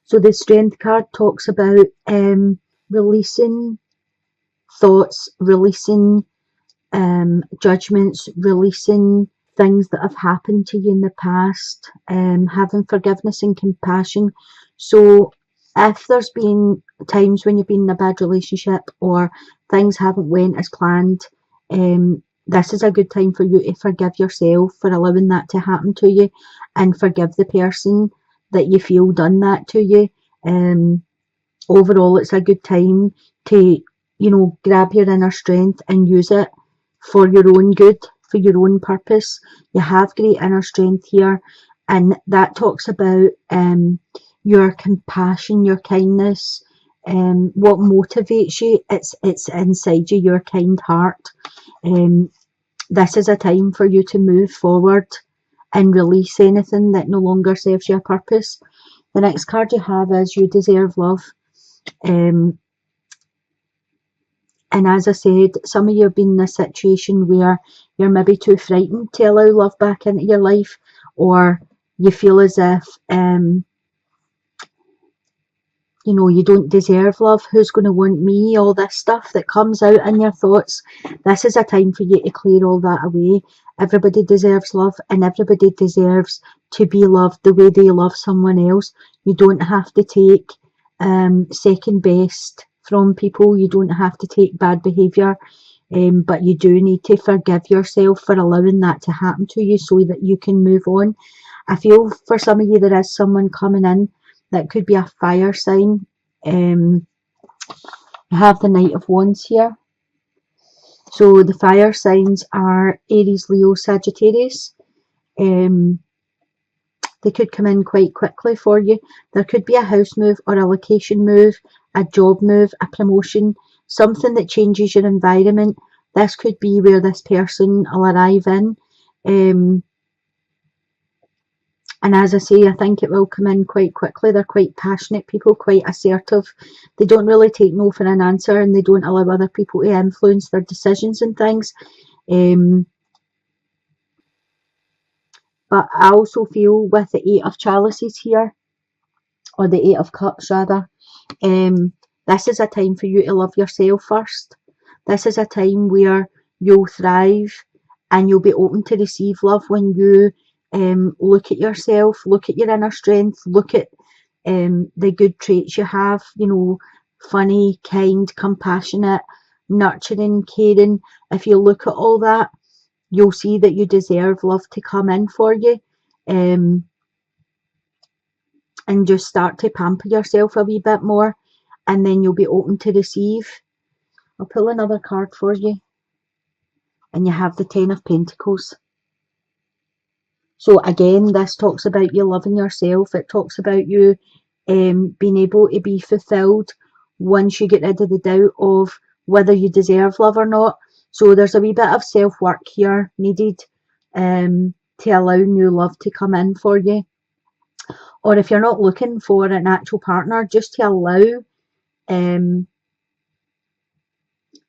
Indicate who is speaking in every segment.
Speaker 1: So the Strength card talks about releasing thoughts, releasing judgments, releasing things that have happened to you in the past, having forgiveness and compassion. So if there's been times when you've been in a bad relationship or things haven't went as planned, this is a good time for you to forgive yourself for allowing that to happen to you, and forgive the person that you feel done that to you. Overall, it's a good time to, grab your inner strength and use it for your own good, for your own purpose. You have great inner strength here, and that talks about your compassion, your kindness, what motivates you. It's inside you, your kind heart. This is a time for you to move forward and release anything that no longer serves your purpose. The next card you have is You Deserve Love. And as I said, some of you have been in a situation where you're maybe too frightened to allow love back into your life, or you feel as if, you don't deserve love. Who's going to want me? All this stuff that comes out in your thoughts. This is a time for you to clear all that away. Everybody deserves love, and everybody deserves to be loved the way they love someone else. You don't have to take second best from people. You don't have to take bad behaviour, but you do need to forgive yourself for allowing that to happen to you so that you can move on. I feel for some of you there is someone coming in that could be a fire sign. I have the Knight of Wands here. So the fire signs are Aries, Leo, Sagittarius. They could come in quite quickly for you. There could be a house move or a location move, a job move, a promotion, something that changes your environment. This could be where this person will arrive in. And as I say, I think it will come in quite quickly. They're quite passionate people, quite assertive. They don't really take no for an answer, and they don't allow other people to influence their decisions and things. But I also feel with the Eight of Chalices here, or the Eight of Cups rather, this is a time for you to love yourself first. This is a time where you'll thrive and you'll be open to receive love when you look at yourself, look at your inner strength, look at the good traits you have, funny, kind, compassionate, nurturing, caring. If you look at all that, you'll see that you deserve love to come in for you, and just start to pamper yourself a wee bit more, and then you'll be open to receive. I'll pull another card for you, and you have the Ten of Pentacles. So again, this talks about you loving yourself. It talks about you being able to be fulfilled once you get rid of the doubt of whether you deserve love or not. So there's a wee bit of self-work here needed to allow new love to come in for you. Or if you're not looking for an actual partner, just to allow,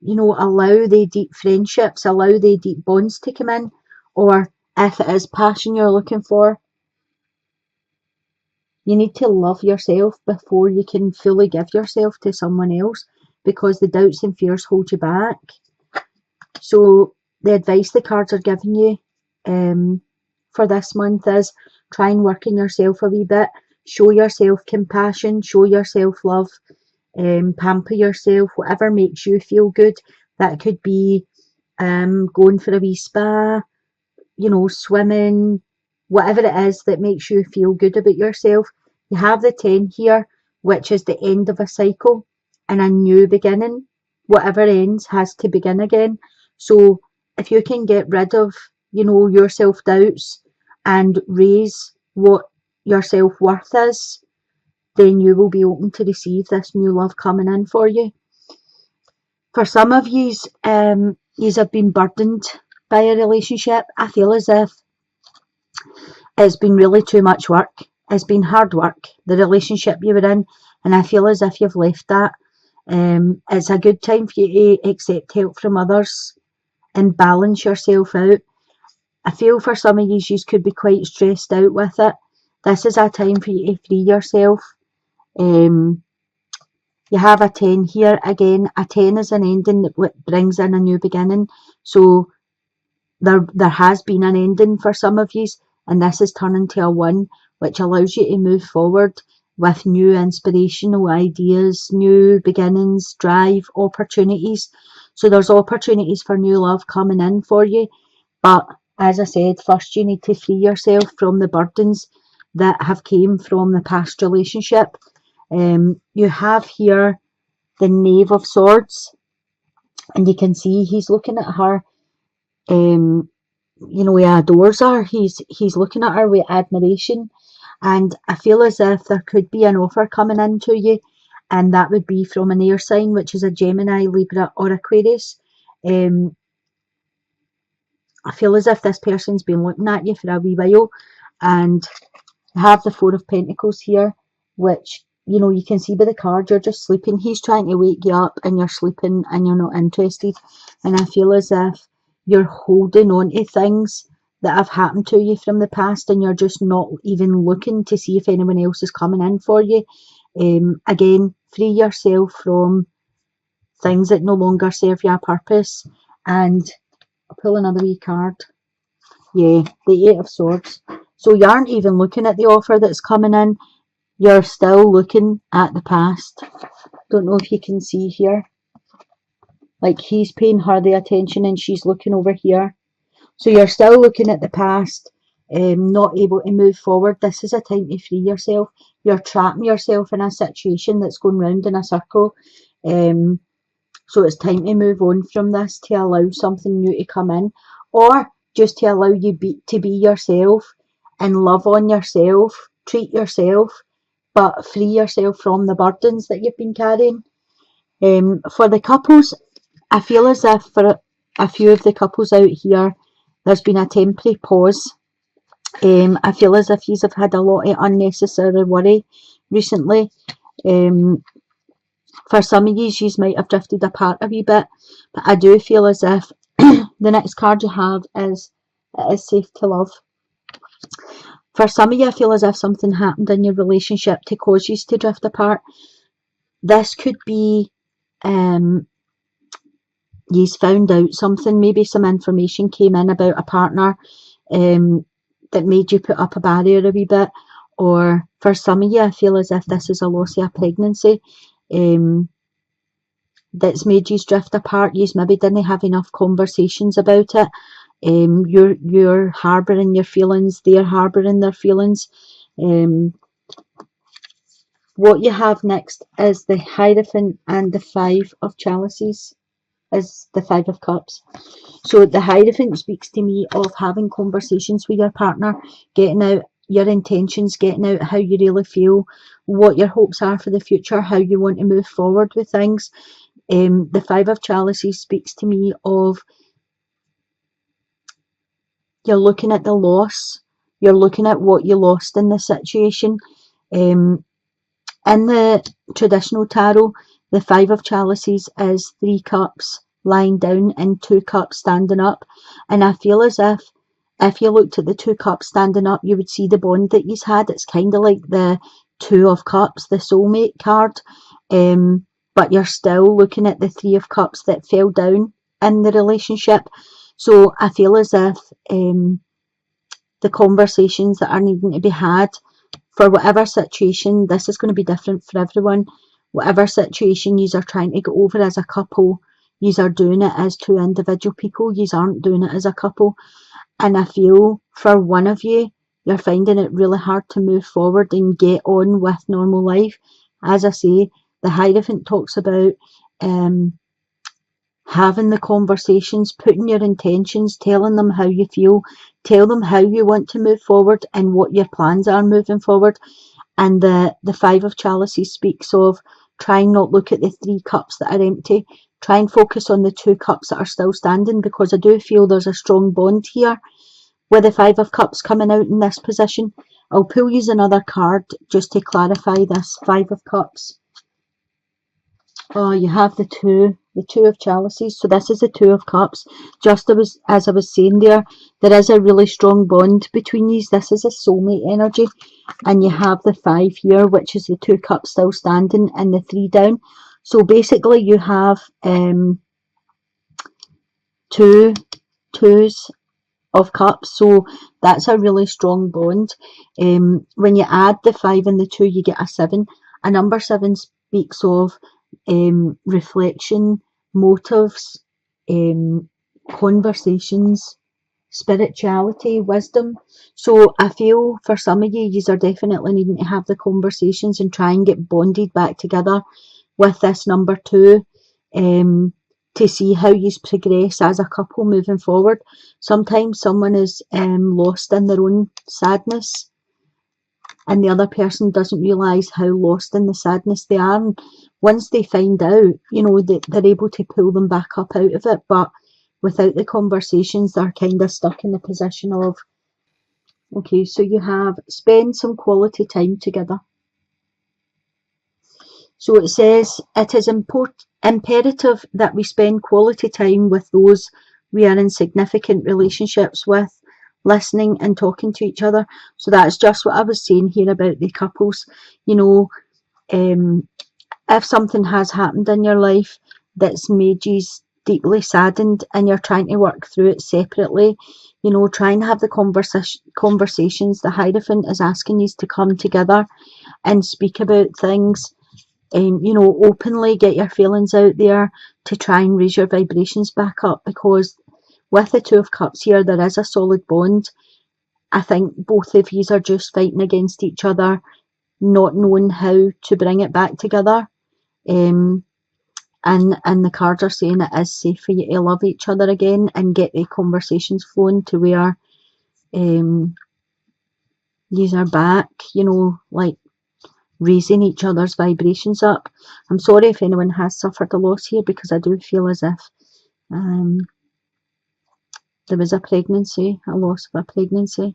Speaker 1: allow the deep friendships, allow the deep bonds to come in. Or if it is passion you're looking for, you need to love yourself before you can fully give yourself to someone else, because the doubts and fears hold you back. So the advice the cards are giving you for this month is try and work on yourself a wee bit. Show yourself compassion, show yourself love, pamper yourself, whatever makes you feel good. That could be going for a wee spa, swimming, whatever it is that makes you feel good about yourself. You have the 10 here, which is the end of a cycle and a new beginning. Whatever ends has to begin again. So if you can get rid of, your self-doubts and raise what your self-worth is, then you will be open to receive this new love coming in for you. For some of yous, yous have been burdened by a relationship. I feel as if it's been really too much work. It's been hard work, the relationship you were in, and I feel as if you've left that. It's a good time for you to accept help from others and balance yourself out. I feel for some of you could be quite stressed out with it. This is a time for you to free yourself You have a 10 here. Again, a 10 is an ending that brings in a new beginning. So there has been an ending for some of you, and this is turning to a 1, which allows you to move forward with new inspirational ideas, new beginnings, drive, opportunities. So there's opportunities for new love coming in for you. But as I said, first you need to free yourself from the burdens that have came from the past relationship. You have here the Knave of Swords, and you can see he's looking at her. He adores her. He's looking at her with admiration, and I feel as if there could be an offer coming into you, and that would be from an air sign, which is a Gemini, Libra, or Aquarius. I feel as if this person's been looking at you for a wee while, and I have the Four of Pentacles here, which, you can see by the card, you're just sleeping. He's trying to wake you up and you're sleeping and you're not interested. And I feel as if you're holding on to things that have happened to you from the past, and you're just not even looking to see if anyone else is coming in for you. Again, free yourself from things that no longer serve you a purpose. And I'll pull another wee card. Yeah, the Eight of Swords. So you aren't even looking at the offer that's coming in. You're still looking at the past. Don't know if you can see here. Like, he's paying her the attention and she's looking over here. So you're still looking at the past, not able to move forward. This is a time to free yourself. You're trapping yourself in a situation that's going round in a circle. So it's time to move on from this to allow something new to come in, or just to allow you to be yourself and love on yourself, treat yourself, but free yourself from the burdens that you've been carrying. For the couples, I feel as if for a few of the couples out here, there's been a temporary pause. I feel as if you've had a lot of unnecessary worry recently. For some of you might have drifted apart a wee bit, but I do feel as if the next card you have is it is safe to love. For some of you, I feel as if something happened in your relationship to cause you to drift apart. This could be you've found out something, maybe some information came in about a partner that made you put up a barrier a wee bit. Or for some of you, I feel as if this is a loss of a pregnancy that's made you drift apart. You maybe didn't have enough conversations about it. You're harbouring your feelings, they're harbouring their feelings. What you have next is the Hierophant, and the Five of Chalices is the Five of Cups. So the Hierophant speaks to me of having conversations with your partner, getting out your intentions, getting out how you really feel, what your hopes are for the future, how you want to move forward with things. The Five of Chalices speaks to me of you're looking at the loss, you're looking at what you lost in the situation. In the traditional tarot, the Five of Chalices is 3 cups lying down and 2 cups standing up. And I feel as if you looked at the 2 cups standing up, you would see the bond that you've had. It's kind of like the Two of Cups, the soulmate card. But you're still looking at the 3 of Cups that fell down in the relationship. So I feel as if the conversations that are needing to be had for whatever situation, this is going to be different for everyone. Whatever situation you are trying to get over as a couple, you are doing it as 2 individual people. You aren't doing it as a couple. And I feel for one of you, you're finding it really hard to move forward and get on with normal life. As I say, the Hierophant talks about having the conversations, putting your intentions, telling them how you feel, tell them how you want to move forward and what your plans are moving forward. And the Five of Chalices speaks of trying not look at the 3 cups that are empty, try and focus on the 2 cups that are still standing, because I do feel there's a strong bond here with the 5 of Cups coming out in this position. I'll pull you another card just to clarify this 5 of Cups. Oh, you have the two of chalices. So this is the two of cups. Just as I was saying there is a really strong bond between these. This is a soulmate energy. And you have the 5 here, which is the 2 cups still standing and the 3 down. So basically you have two twos of cups, so that's a really strong bond. When you add the 5 and the 2, you get a 7. A number 7 speaks of reflection, motives, conversations, spirituality, wisdom. So I feel for some of you, you are definitely needing to have the conversations and try and get bonded back together with this number 2, to see how you progress as a couple moving forward. Sometimes someone is lost in their own sadness, and the other person doesn't realise how lost in the sadness they are. And once they find out, they're able to pull them back up out of it. But without the conversations, they're kind of stuck in the position of, okay, so you have spend some quality time together. So it says it is imperative that we spend quality time with those we are in significant relationships with, listening and talking to each other. So that's just what I was saying here about the couples. If something has happened in your life that's made you deeply saddened and you're trying to work through it separately, try and have the conversations. The Hierophant is asking you to come together and speak about things. Openly get your feelings out there to try and raise your vibrations back up, because with the 2 of Cups here, there is a solid bond. I think both of you are just fighting against each other, not knowing how to bring it back together. And the cards are saying it is safe for you to love each other again and get the conversations flowing to where these are back, like raising each other's vibrations up. I'm sorry if anyone has suffered a loss here, because I do feel as if there was a loss of a pregnancy.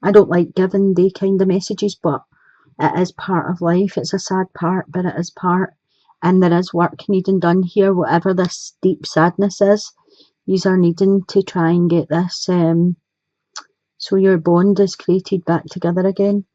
Speaker 1: I don't like giving the kind of messages, but it is part of life. It's a sad part, but it is part. And there is work needing done here, whatever this deep sadness is. These are needing to try and get this, so your bond is created back together again.